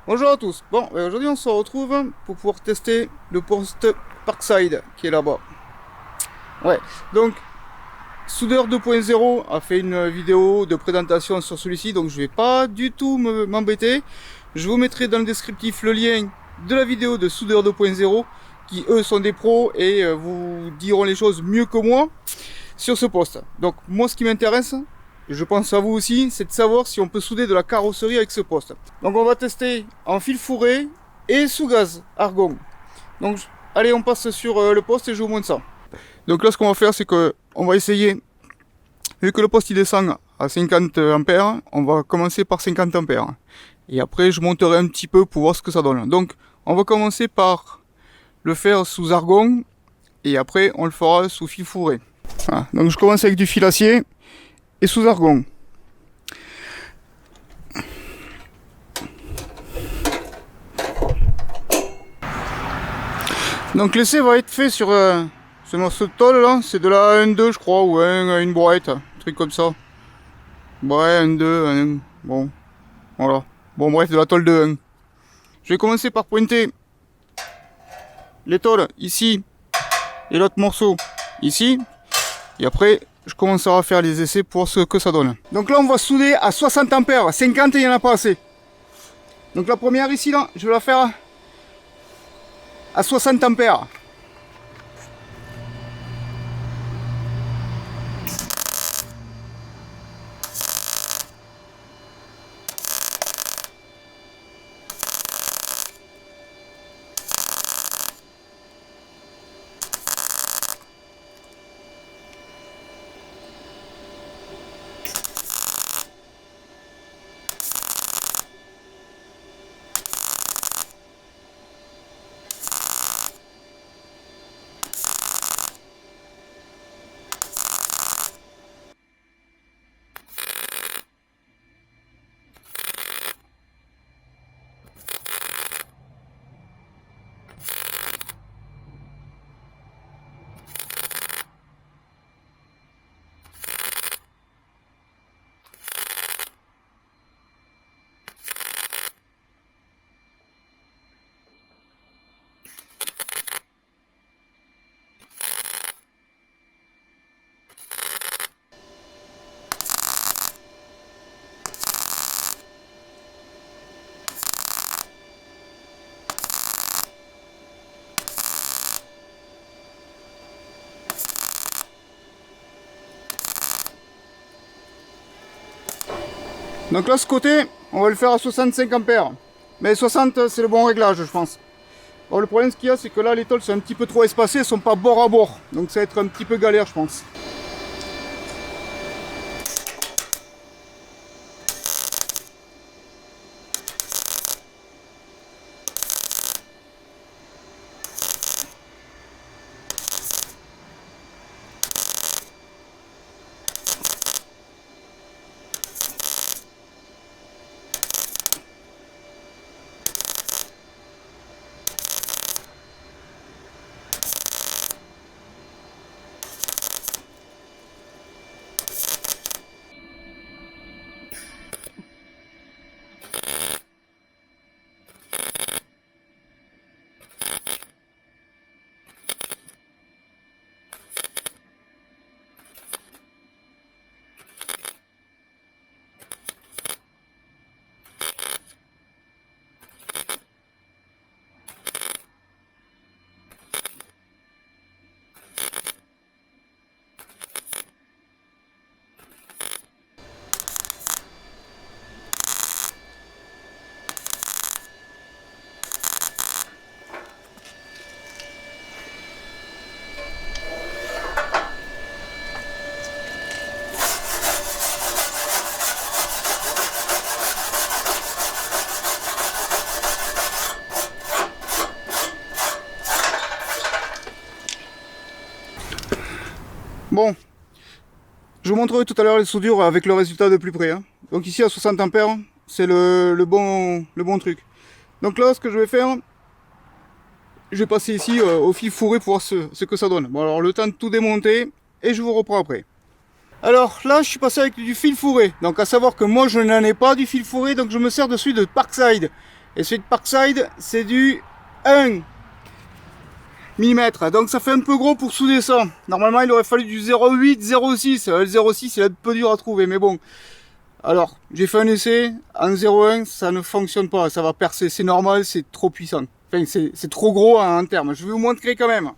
Bonjour à tous. Bon, aujourd'hui on se retrouve pour pouvoir tester le poste Parkside qui est là-bas. Ouais, donc Soudeur 2.0 a fait une vidéo de présentation sur celui-ci, donc je vais pas du tout m'embêter. Je vous mettrai dans le descriptif le lien de la vidéo de Soudeur 2.0 qui eux sont des pros et vous diront les choses mieux que moi sur ce poste. Donc moi ce qui m'intéresse, je pense à vous aussi, c'est de savoir si on peut souder de la carrosserie avec ce poste. Donc on va tester en fil fourré et sous gaz argon. Donc allez, on passe sur le poste et je vous montre ça. Donc là ce qu'on va faire, c'est que on va essayer, vu que le poste il descend à 50 ampères, on va commencer par 50 ampères. Et après je monterai un petit peu pour voir ce que ça donne. Donc on va commencer par le faire sous argon et après on le fera sous fil fourré. Voilà. Donc je commence avec du fil acier et sous argon. Donc l'essai va être fait sur ce morceau de tôle là, c'est de la 1-2 je crois, ou une broette, un truc comme ça. Ouais, 1-2, bon, voilà. Bon bref, de la tôle de 1. Je vais commencer par pointer les tôles ici et l'autre morceau ici. Et après, je commencerai à faire les essais pour voir ce que ça donne. Donc là, on va souder à 60 ampères. 50, il n'y en a pas assez. Donc la première ici, là, je vais la faire à 60 ampères. Donc là, ce côté, on va le faire à 65 ampères. Mais 60, c'est le bon réglage, je pense. Alors le problème, ce qu'il y a, c'est que là, les tôles sont un petit peu trop espacées, elles sont pas bord à bord. Donc ça va être un petit peu galère, je pense. Bon, je vous montrerai tout à l'heure les soudures avec le résultat de plus près. Hein. Donc ici à 60 ampères, c'est le bon truc. Donc là, ce que je vais faire, je vais passer ici au fil fourré pour voir ce que ça donne. Bon alors le temps de tout démonter et je vous reprends après. Alors là, je suis passé avec du fil fourré. Donc à savoir que moi, je n'en ai pas du fil fourré, donc je me sers de celui de Parkside, Et celui de Parkside, c'est du 1 mm. Donc ça fait un peu gros pour souder ça. Normalement, il aurait fallu du 0,8, 0,6. Le 0,6, il est un peu dur à trouver, mais bon. Alors, j'ai fait un essai. En 0,1, ça ne fonctionne pas. Ça va percer. C'est normal, c'est trop puissant. Enfin, c'est trop gros en termes. Je vais vous montrer quand même.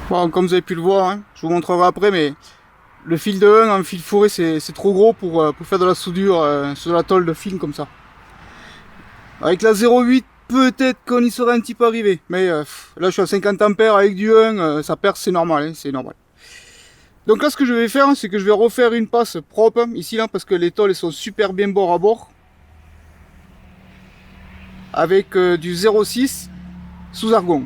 Bon, comme vous avez pu le voir, hein, je vous montrerai après, mais le fil de 1 en fil fourré, c'est trop gros pour faire de la soudure sur la tôle de film comme ça. Avec la 0,8, peut-être qu'on y serait un petit peu arrivé. Mais là, je suis à 50 ampères avec du 1, ça perce, c'est normal, hein, c'est normal. Donc là, ce que je vais faire, c'est que je vais refaire une passe propre, ici, là, parce que les tôles, elles sont super bien bord à bord. Avec du 0,6 sous argon.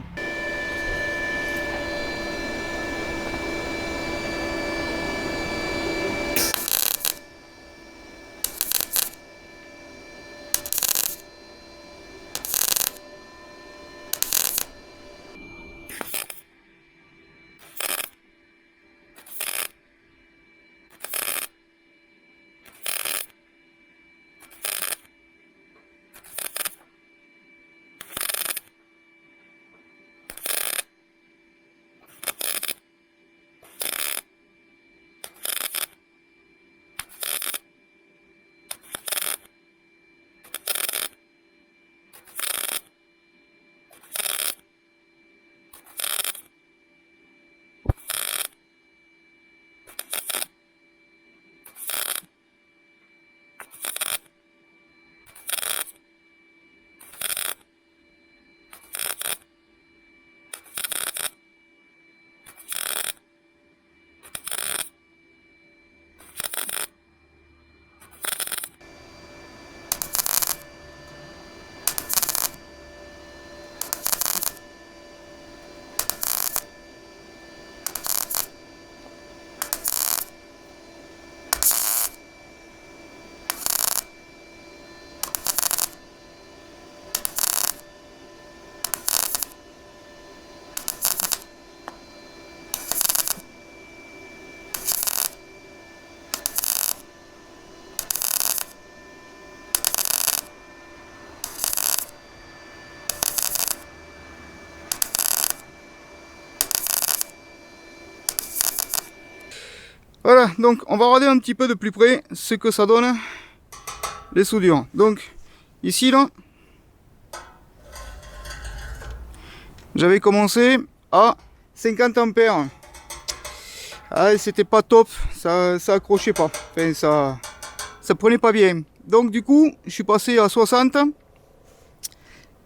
Voilà, donc on va regarder un petit peu de plus près ce que ça donne les soudures. Donc ici là, j'avais commencé à 50 ampères. Ah, c'était pas top, ça accrochait pas, enfin ça prenait pas bien. Donc du coup, je suis passé à 60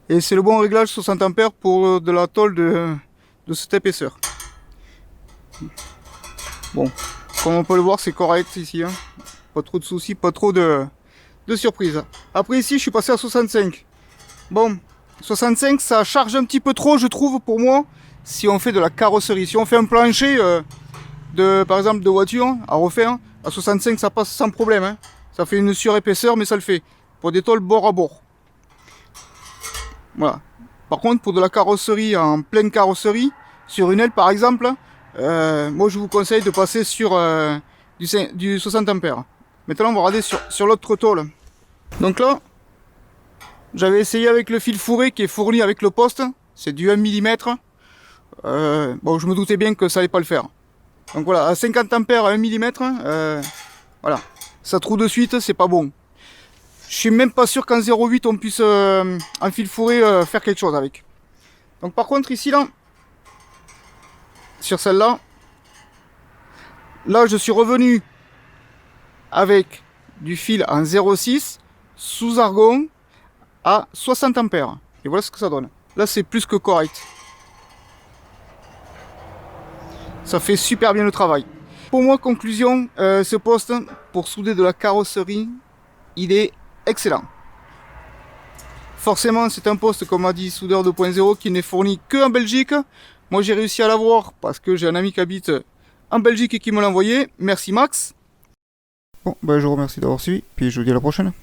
et c'est le bon réglage 60 ampères pour de la tôle de cette épaisseur. Bon, comme on peut le voir, c'est correct ici, hein. Pas trop de soucis, pas trop de surprises. Après ici, je suis passé à 65. Bon, 65, ça charge un petit peu trop, je trouve, pour moi, si on fait de la carrosserie. Si on fait un plancher par exemple, de voiture à refaire, à 65, ça passe sans problème, hein. Ça fait une surépaisseur, mais ça le fait. Pour des tôles bord à bord. Voilà. Par contre, pour de la carrosserie en pleine carrosserie, sur une aile par exemple, moi je vous conseille de passer sur du 60 ampères. Maintenant, on va regarder sur l'autre tôle. Donc là, j'avais essayé avec le fil fourré qui est fourni avec le poste. C'est du 1 mm. Bon, je me doutais bien que ça allait pas le faire. Donc voilà, à 50 ampères à 1 mm, voilà, ça trouve de suite, c'est pas bon. Je suis même pas sûr qu'en 0,8 on puisse en fil fourré faire quelque chose avec. Donc par contre ici là, sur celle-là, là je suis revenu avec du fil en 0,6 sous argon à 60 ampères. Et voilà ce que ça donne. Là c'est plus que correct. Ça fait super bien le travail. Pour moi, conclusion, ce poste pour souder de la carrosserie, il est excellent. forcément c'est un poste, comme a dit Soudeur 2.0, qui n'est fourni que en Belgique. Moi j'ai réussi à l'avoir parce que j'ai un ami qui habite en Belgique et qui me l'a envoyé. Merci Max. Bon, ben je vous remercie d'avoir suivi, puis je vous dis à la prochaine.